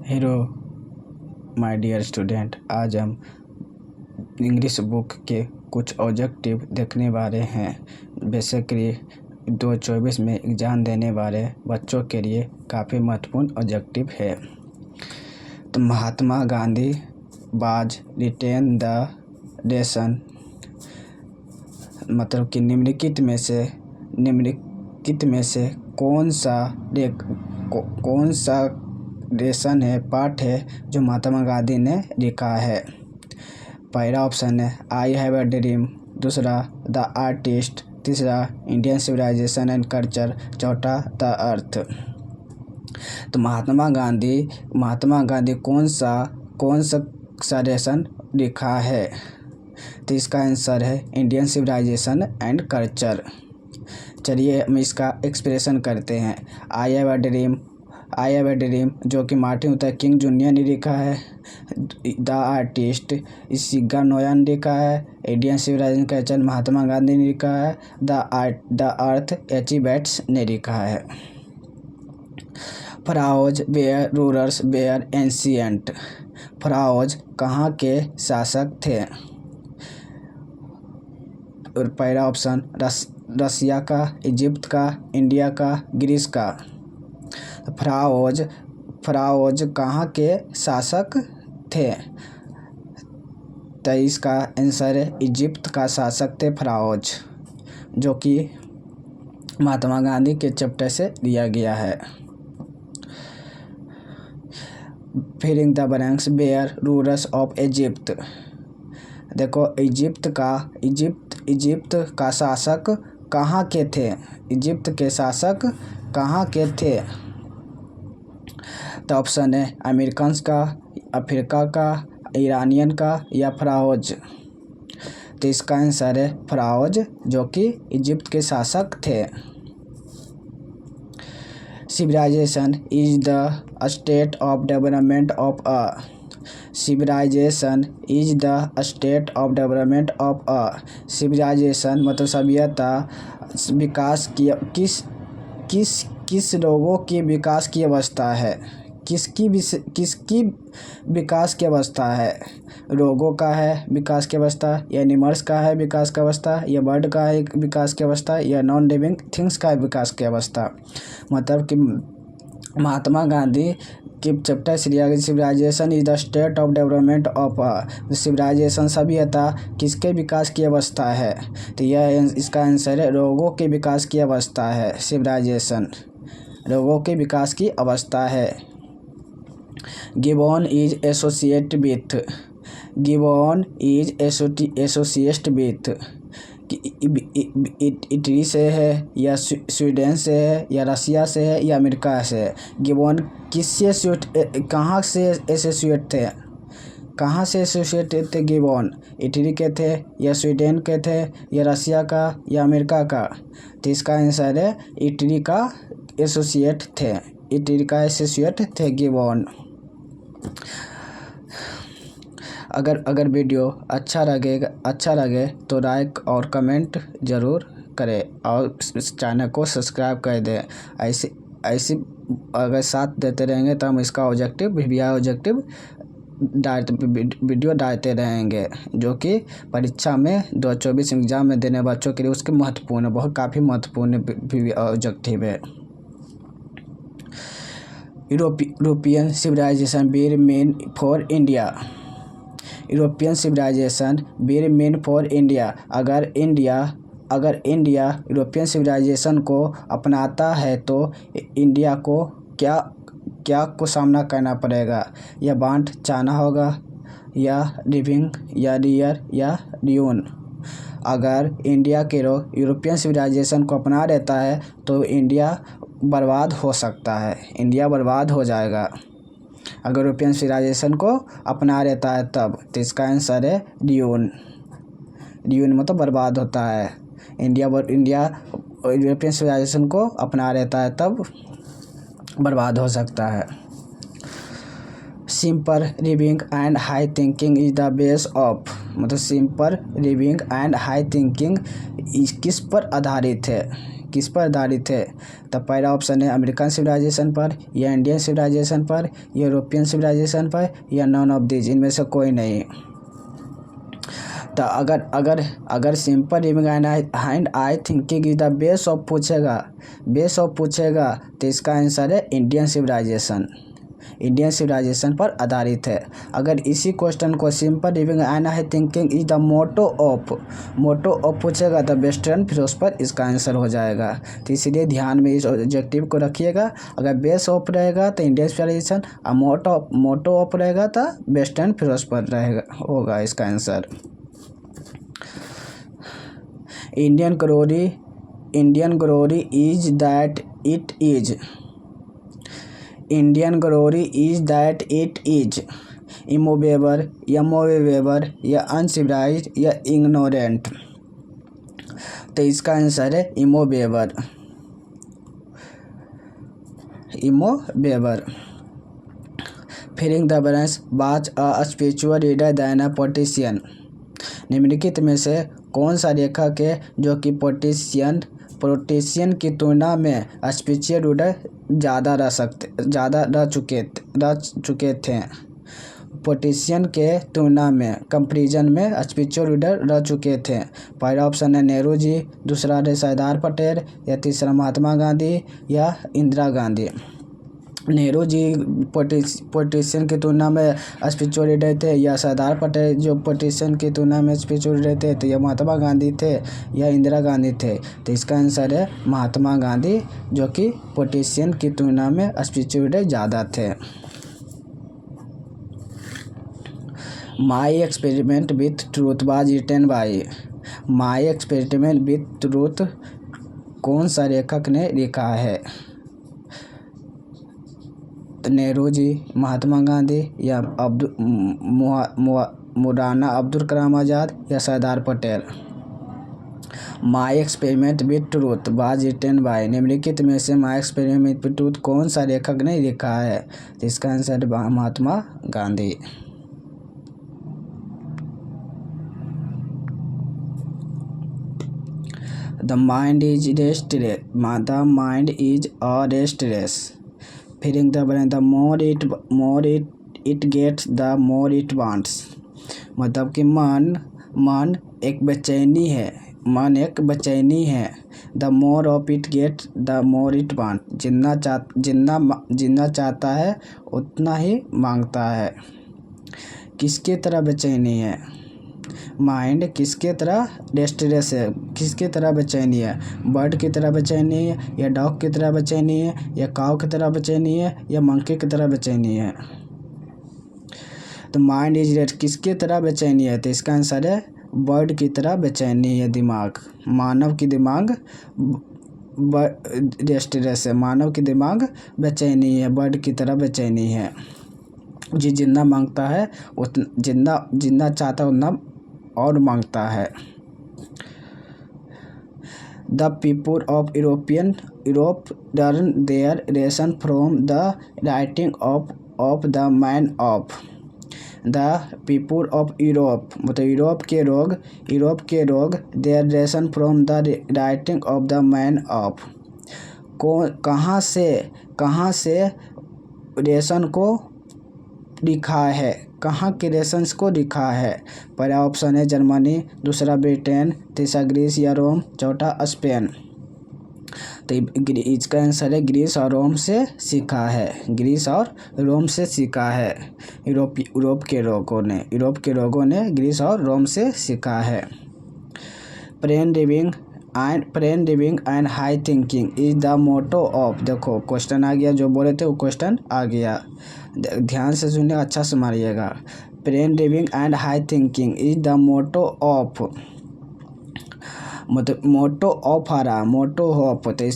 Hello my dear student, आज हम English book के कुछ ऑब्जेक्टिव देखने वाले हैं। बेसिकली 2024 में एग्ज़ाम देने वाले बच्चों के लिए काफ़ी महत्वपूर्ण ऑब्जेक्टिव है। तो महात्मा गांधी बाज रिटेन द लेसन, मतलब कि निम्नलिखित में से कौन सा लेसन है, पाठ है जो महात्मा गांधी ने लिखा है। पहला ऑप्शन है आई हैव अ ड्रीम, दूसरा द आर्टिस्ट, तीसरा इंडियन सिविलाइजेशन एंड कल्चर, चौथा द अर्थ। तो महात्मा गांधी कौन सा लेसन लिखा है? तो इसका आंसर है इंडियन सिविलाइजेशन एंड कल्चर। चलिए हम इसका एक्सप्रेशन करते हैं। आई हैव अ ड्रीम जो कि मार्टिन लूथर किंग जूनियर ने लिखा है। द आर्टिस्ट सिग्गा नोया ने लिखा है। Indian civilisation culture Mahatma Gandhi ने लिखा है। The earth एच.ई. बेट्स ने लिखा है। फराओज वेयर रूलर्स वेयर एंशिएंट, फराओज कहाँ के शासक थे? और पहला ऑप्शन रसिया का, इजिप्ट का, इंडिया का, ग्रीस का। फराओज कहाँ के शासक थे? तो इसका आंसर है इजिप्ट का शासक थे फराओज, जो कि महात्मा गांधी के चैप्टर से लिया गया है। Filling the blanks were rulers of Egypt. देखो इजिप्ट का शासक कहाँ के थे? इजिप्ट के शासक कहाँ के थे? तो ऑप्शन है अमेरिकन का, अफ्रीका का, ईरानियन का या फराओज। तो इसका आंसर है फराओज, जो कि इजिप्ट के शासक थे। Civilisation is the state of development of a, civilisation is the state of development of a. Civilisation मतलब सभ्यता विकास की किस लोगों की विकास की अवस्था है? किसकी विकास की अवस्था है? लोगों का है विकास की अवस्था, या एनिमल्स का है विकास की अवस्था, या बर्ड का है विकास की अवस्था, या नॉन लिविंग थिंग्स का है विकास की अवस्था। मतलब कि महात्मा गांधी के चैप्टर से लिया गया civilisation is the state of development of a. Civilisation सभ्यता किसके विकास की अवस्था है? तो यह इसका आंसर है लोगों के विकास की अवस्था है। सिविलाइजेशन लोगों के विकास की अवस्था है। Gibbon is associate with Italy से है, या स्वीडन से है, या रसिया से है, या अमेरिका से है। गिबन कहाँ से एसोसिएट थे? कहाँ से एसोसिएट थे गिबन? इटली के थे, या स्वीडन के थे, या रसिया का, या अमेरिका का? तो इसका आंसर है इटली का एसोसिएट थे गिबन। अगर वीडियो अच्छा लगे तो लाइक और कमेंट ज़रूर करें और इस चैनल को सब्सक्राइब कर दें। ऐसी अगर साथ देते रहेंगे तो हम इसका ऑब्जेक्टिव वीडियो डालते रहेंगे, जो कि परीक्षा में 2024 एग्ज़ाम में देने बच्चों के लिए उसके काफ़ी महत्वपूर्ण ऑब्जेक्टिव है। European civilisation bear men for India. European civilisation bear men for India. अगर इंडिया यूरोपियन सिविलाइजेशन को अपनाता है तो इंडिया को क्या को सामना करना पड़ेगा? या बांट चाहना होगा, या लिविंग, या रियर, या ड्यून। अगर इंडिया के लोग यूरोपियन सिविलाइजेशन को अपना लेता है तो इंडिया बर्बाद हो सकता है, इंडिया बर्बाद हो जाएगा। अगर यूरोपियन सिविलाइजेशन को अपना लेता है तब। तो इसका आंसर है ड्यून मतलब बर्बाद होता है। इंडिया यूरोपियन सिविलाइजेशन को अपना लेता है तब बर्बाद हो सकता है। Simple living and high thinking is the base of, मतलब simple living and high thinking किस पर आधारित है? किस पर आधारित है? तो पहला ऑप्शन है अमेरिकन सिविलाइजेशन पर, या इंडियन सिविलाइजेशन पर, यूरोपियन सिविलाइजेशन पर, या नॉन ऑफ दीज, इनमें से कोई नहीं। तो अगर simple living and high thinking is the base of पूछेगा तो इसका आंसर है इंडियन सिविलाइजेशन पर आधारित है। अगर इसी क्वेश्चन को simple living and high thinking is the motto of पूछेगा तो वेस्टर्न फिलोसफर इसका आंसर हो जाएगा। तो इसलिए ध्यान में इस ऑब्जेक्टिव को रखिएगा। अगर बेस ऑफ रहेगा तो इंडियन सिविलाइजेशन, और मोटो ऑफ रहेगा तो वेस्टर्न फिलोसफर रहेगा, होगा इसका answer. Indian glory is that it is immovable, या movable, या uncivilized, या ignorant। तो इसका आंसर है immovable। Filling the balance was a spiritual leader than a politician. निम्नलिखित में से कौन सा लेखक है जो कि पॉलिटिशियन की तुलना में स्पिरिचुअल रीडर ज़्यादा रह चुके थे? पॉलिटिशियन के तुलना में कंपैरिजन में स्पिरिचुअल रीडर रह चुके थे। पहला ऑप्शन है नेहरू जी, दूसरा है सरदार पटेल, या तीसरा महात्मा गांधी, या इंदिरा गांधी। नेहरू जी पॉलिटिशियन की तुलना में स्पिरिचुअल लीडर थे, या सरदार पटेल जो पॉलिटिशियन की तुलना में स्पिरिचुअल लीडर थे, तो या महात्मा गांधी थे, या इंदिरा गांधी थे? तो इसका आंसर है महात्मा गांधी, जो कि पॉलिटिशियन की तुलना में स्पिरिचुअल लीडर ज़्यादा थे। My experiment with truth was written by. My experiment with truth कौन सा लेखक ने लिखा है? नेहरू जी, महात्मा गांधी, या मौलाना अब्दुल कलाम आज़ाद, या Sardar Patel? My experiment with truth was written by, निम्नलिखित में से माई एक्सपेरिमेंट विथ ट्रूथ कौन सा लेखक ने लिखा है? तो इसका answer Mahatma Gandhi. The mind is a restless. Filling the balance, the more it gets the more it wants. मतलब कि मन एक बेचैनी है। The more of it gets the more it want, जितना चाहता है उतना ही मांगता है। किसके तरह बेचैनी है? माइंड किसके तरह रेस्टलेस है, किसके तरह बेचैनी है? बर्ड की तरह बेचैनी है, या डॉग की तरह बेचैनी है, या काऊ की तरह बेचैनी है, या मंकी की तरह बेचैनी है? तो माइंड इज रेस्ट किसके तरह बेचैनी है? तो इसका आंसर है बर्ड की तरह बेचैनी है दिमाग। मानव की दिमाग रेस्टलेस है, मानव की दिमाग बेचैनी है, बर्ड की तरह बेचैनी है। जितना मांगता है जितना चाहता है उतना और मांगता है। The people of Europe learn their lesson from the writing of the man of. The people of Europe मतलब यूरोप के लोग there lesson from the writing of the man of. कहाँ से लेसन को लिखा है? कहाँ के लेसन्स को लिखा है? पहला ऑप्शन है जर्मनी, दूसरा ब्रिटेन, तीसरा ग्रीस या रोम, चौथा स्पेन। तो इसका आंसर है ग्रीस और रोम से सीखा है। ग्रीस और रोम से सीखा है। यूरोप के लोगों ने ग्रीस और रोम से सीखा है। Plain living and high thinking is the motto of. देखो क्वेश्चन आ गया, जो बोले थे वो क्वेश्चन आ गया, ध्यान से सुनिए, अच्छा से मारिएगा। Plain living and high thinking is the motto of, मतलब मोटो ऑफ आ रहा, मोटो ऑफ। तो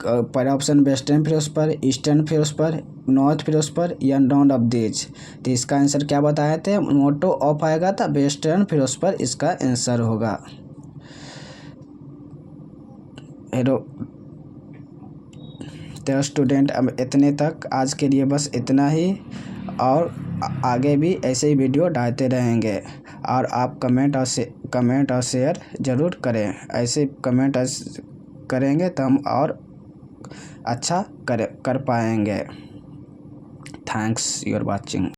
पहला option western philosopher, eastern philosopher, north philosopher, या नॉन ऑफ दिस। तो इसका आंसर क्या बताए थे? मोटो ऑफ आएगा था वेस्टर्न फिलोसफर, इसका आंसर होगा। हेलो तो स्टूडेंट, अब इतने तक आज के लिए बस इतना ही, और आगे भी ऐसे ही वीडियो डालते रहेंगे। और आप कमेंट और शेयर ज़रूर करें। ऐसे कमेंट करेंगे तो हम और अच्छा कर पाएंगे। Thanks your watching.